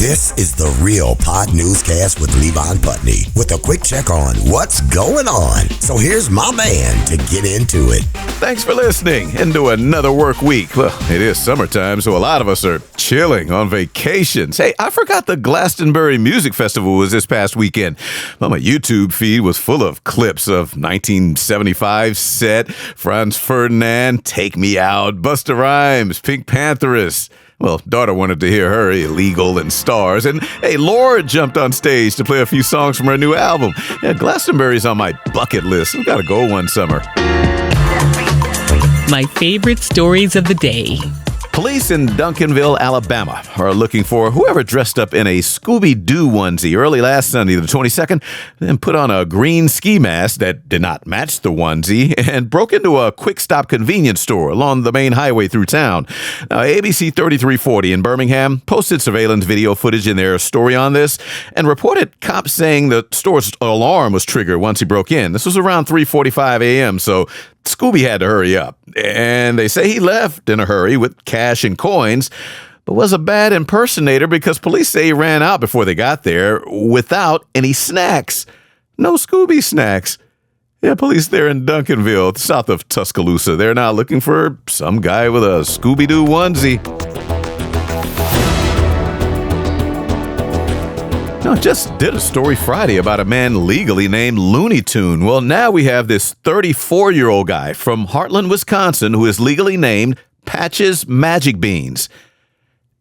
This is the Real Pod Newscast with Levon Putney with a quick check on what's going on. So here's my man to get into it. Thanks for listening into another work week. Well, it is summertime, so a lot of us are chilling on vacations. Hey, I forgot the Glastonbury Music Festival was this past weekend. Well, my YouTube feed was full of clips of 1975 Set, Franz Ferdinand, Take Me Out, Busta Rhymes, Pink Pantheress. Well, daughter wanted to hear her Illegal and Stars. And hey, Laura jumped on stage to play a few songs from her new album. Yeah, Glastonbury's on my bucket list. I've got to go one summer. My favorite stories of the day. Police in Duncanville, Alabama are looking for whoever dressed up in a Scooby Doo onesie early last Sunday, the 22nd, then put on a green ski mask that did not match the onesie and broke into a quick stop convenience store along the main highway through town. Now, ABC 3340 in Birmingham posted surveillance video footage in their story on this and reported cops saying the store's alarm was triggered once he broke in. This was around 3:45 a.m., so Scooby had to hurry up, and they say he left in a hurry with cash and coins, but was a bad impersonator because police say he ran out before they got there without any snacks. No Scooby snacks. Yeah, police there in Duncanville, south of Tuscaloosa, they're now looking for some guy with a Scooby Doo onesie. I just did a story Friday about a man legally named Looney Tune. Well, now we have this 34-year-old guy from Heartland, Wisconsin, who is legally named Patches Magicbeans.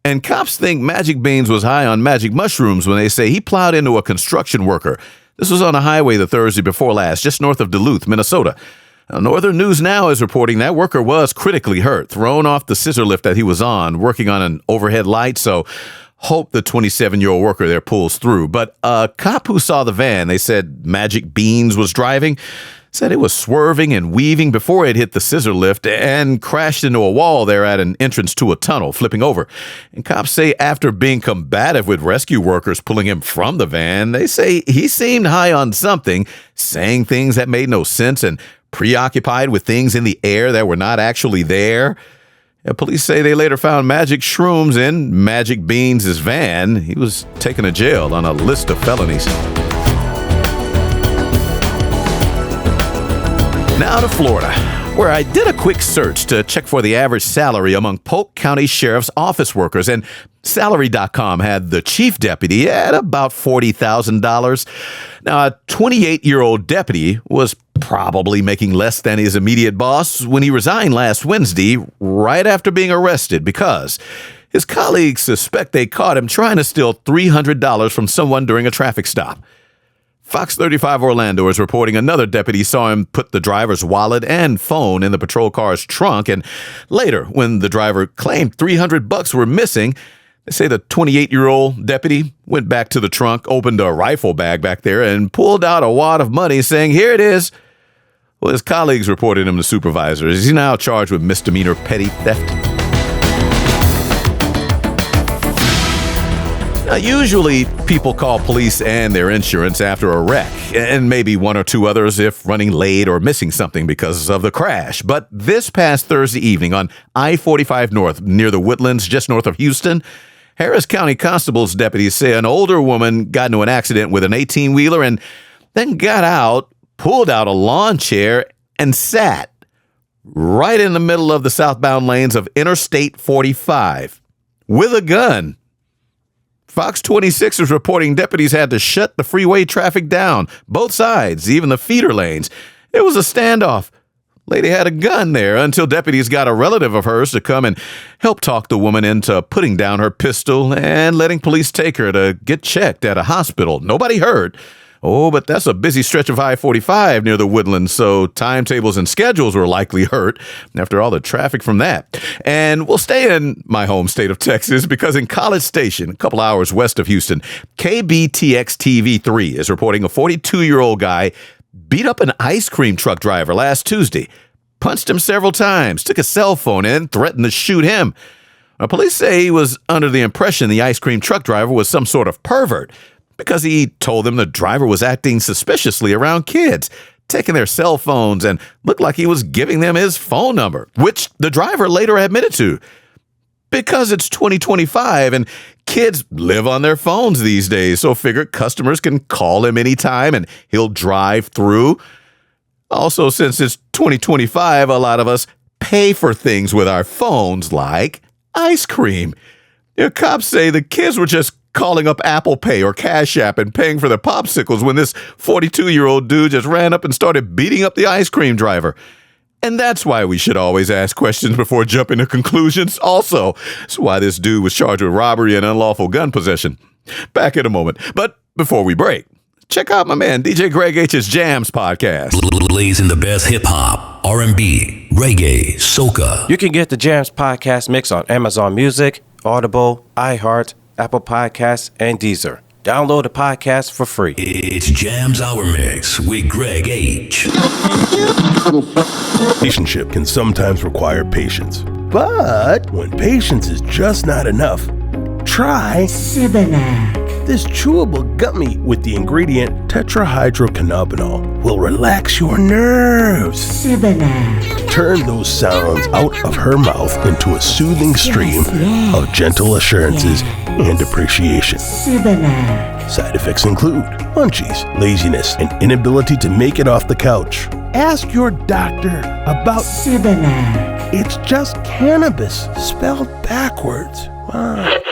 And cops think Magicbeans was high on magic mushrooms when they say he plowed into a construction worker. This was on a highway the Thursday before last, just north of Duluth, Minnesota. Now, Northern News Now is reporting that worker was critically hurt, thrown off the scissor lift that he was on, working on an overhead light, so hope the 27-year-old worker there pulls through. But a cop who saw the van, they said Magicbeans was driving, said it was swerving and weaving before it hit the scissor lift and crashed into a wall there at an entrance to a tunnel, flipping over. And cops say after being combative with rescue workers pulling him from the van, they say he seemed high on something, saying things that made no sense and preoccupied with things in the air that were not actually there. Police say they later found magic shrooms in Magicbeans' van. He was taken to jail on a list of felonies. Now to Florida, where I did a quick search to check for the average salary among Polk County Sheriff's Office workers, and Salary.com had the chief deputy at about $40,000. Now, a 28-year-old deputy was probably making less than his immediate boss when he resigned last Wednesday, right after being arrested, because his colleagues suspect they caught him trying to steal $300 from someone during a traffic stop. Fox 35 Orlando is reporting another deputy saw him put the driver's wallet and phone in the patrol car's trunk, and later, when the driver claimed $300 were missing, they say the 28-year-old deputy went back to the trunk, opened a rifle bag back there, and pulled out a wad of money, saying, "Here it is." Well, his colleagues reported him to supervisors. He's now charged with misdemeanor petty theft. Now, usually, people call police and their insurance after a wreck, and maybe one or two others if running late or missing something because of the crash. But this past Thursday evening on I-45 North, near the Woodlands, just north of Houston, Harris County Constable's deputies say an older woman got into an accident with an 18-wheeler and then got out, pulled out a lawn chair, and sat right in the middle of the southbound lanes of Interstate 45 with a gun. Fox 26 is reporting deputies had to shut the freeway traffic down, both sides, even the feeder lanes. It was a standoff. Lady had a gun there until deputies got a relative of hers to come and help talk the woman into putting down her pistol and letting police take her to get checked at a hospital. Nobody hurt. Oh, but that's a busy stretch of I-45 near the Woodlands, so timetables and schedules were likely hurt after all the traffic from that. And we'll stay in my home state of Texas because in College Station, a couple hours west of Houston, KBTX-TV3 is reporting a 42-year-old guy beat up an ice cream truck driver last Tuesday, punched him several times, took a cell phone and threatened to shoot him. Now, police say he was under the impression the ice cream truck driver was some sort of pervert, because he told them the driver was acting suspiciously around kids, taking their cell phones, and looked like he was giving them his phone number, which the driver later admitted to. Because it's 2025 and Kids live on their phones these days, so figure customers can call him anytime and he'll drive through. Also, since it's 2025, a lot of us pay for things with our phones like ice cream. Cops say the kids were just calling up Apple Pay or Cash App and paying for their popsicles when this 42-year-old dude just ran up and started beating up the ice cream driver. And that's why we should always ask questions before jumping to conclusions. Also, it's why this dude was charged with robbery and unlawful gun possession. Back in a moment. But before we break, check out my man DJ Greg H's Jams podcast. Blazing the best hip-hop, R&B, reggae, soca. You can get the Jams podcast mix on Amazon Music, Audible, iHeart, Apple Podcasts, and Deezer. Download the podcast for free. It's Jams Hour Mix with Greg H. Relationship can sometimes require patience. But when patience is just not enough, try Sibinac. This chewable gummy with the ingredient tetrahydrocannabinol will relax your nerves. Sibinac. Turn those sounds out of her mouth into a soothing stream of gentle assurances and appreciation. Sibinac. Side effects include munchies, laziness, and inability to make it off the couch. Ask your doctor about Sibinac. It's just cannabis spelled backwards. Wow.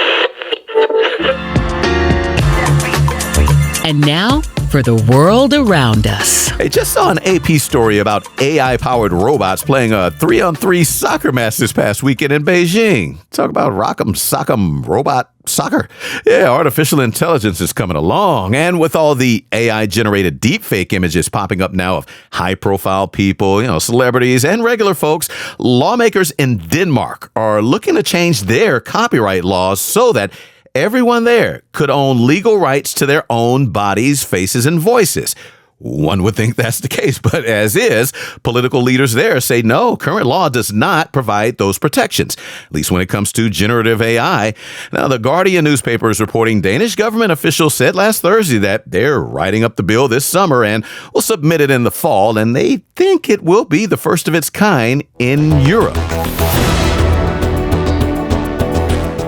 And now for the world around us. Hey, just saw an AP story about AI-powered robots playing a 3-on-3 soccer match this past weekend in Beijing. Talk about rock'em sock'em robot soccer. Yeah, artificial intelligence is coming along. And with all the AI-generated deepfake images popping up now of high-profile people, celebrities and regular folks, lawmakers in Denmark are looking to change their copyright laws so that everyone there could own legal rights to their own bodies, faces, and voices. One would think that's the case, but as is, political leaders there say no, current law does not provide those protections, at least when it comes to generative AI. Now, the Guardian newspaper is reporting Danish government officials said last Thursday that they're writing up the bill this summer and will submit it in the fall, and they think it will be the first of its kind in Europe.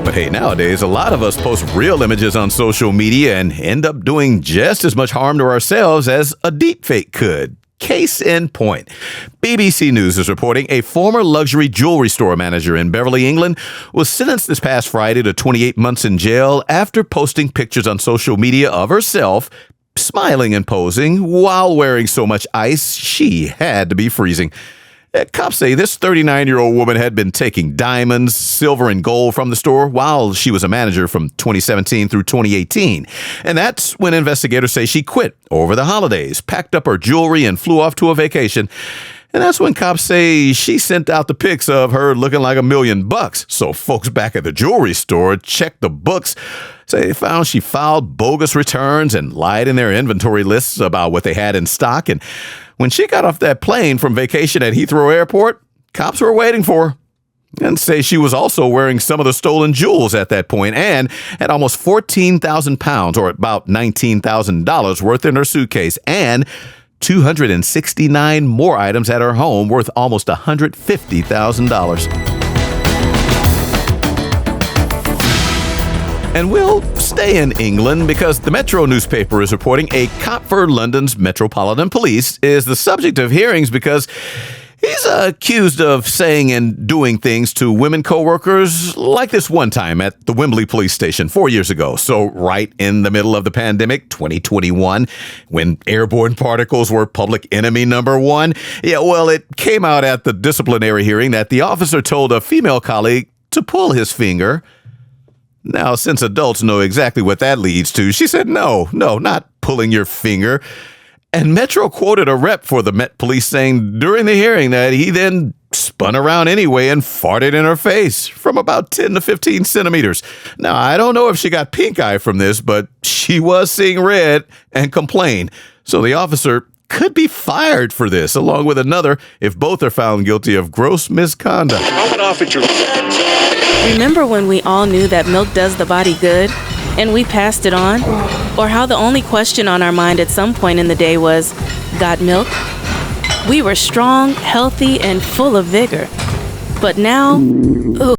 But hey, nowadays, a lot of us post real images on social media and end up doing just as much harm to ourselves as a deepfake could. Case in point. BBC News is reporting a former luxury jewelry store manager in Beverly, England, was sentenced this past Friday to 28 months in jail after posting pictures on social media of herself smiling and posing while wearing so much ice she had to be freezing. Cops say this 39-year-old woman had been taking diamonds, silver, and gold from the store while she was a manager from 2017 through 2018. And that's when investigators say she quit over the holidays, packed up her jewelry, and flew off to a vacation. And that's when cops say she sent out the pics of her looking like $1 million. So folks back at the jewelry store checked the books, say they found she filed bogus returns and lied in their inventory lists about what they had in stock. And when she got off that plane from vacation at Heathrow Airport, cops were waiting for her and say she was also wearing some of the stolen jewels at that point and had almost 14,000 pounds or about $19,000 worth in her suitcase and 269 more items at her home worth almost $150,000. And we'll stay in England because the Metro newspaper is reporting a cop for London's Metropolitan Police is the subject of hearings because he's accused of saying and doing things to women co-workers like this one time at the Wembley police station 4 years ago. So right in the middle of the pandemic, 2021, when airborne particles were public enemy number one. Yeah, well, it came out at the disciplinary hearing that the officer told a female colleague to pull his finger. Now, since adults know exactly what that leads to, she said, no, not pulling your finger. And Metro quoted a rep for the Met Police saying during the hearing that he then spun around anyway and farted in her face from about 10 to 15 centimeters. Now, I don't know if she got pink eye from this, but she was seeing red and complained. So the officer could be fired for this, along with another if both are found guilty of gross misconduct. Remember when we all knew that milk does the body good, and we passed it on? Or how the only question on our mind at some point in the day was, got milk? We were strong, healthy, and full of vigor. But now, ooh,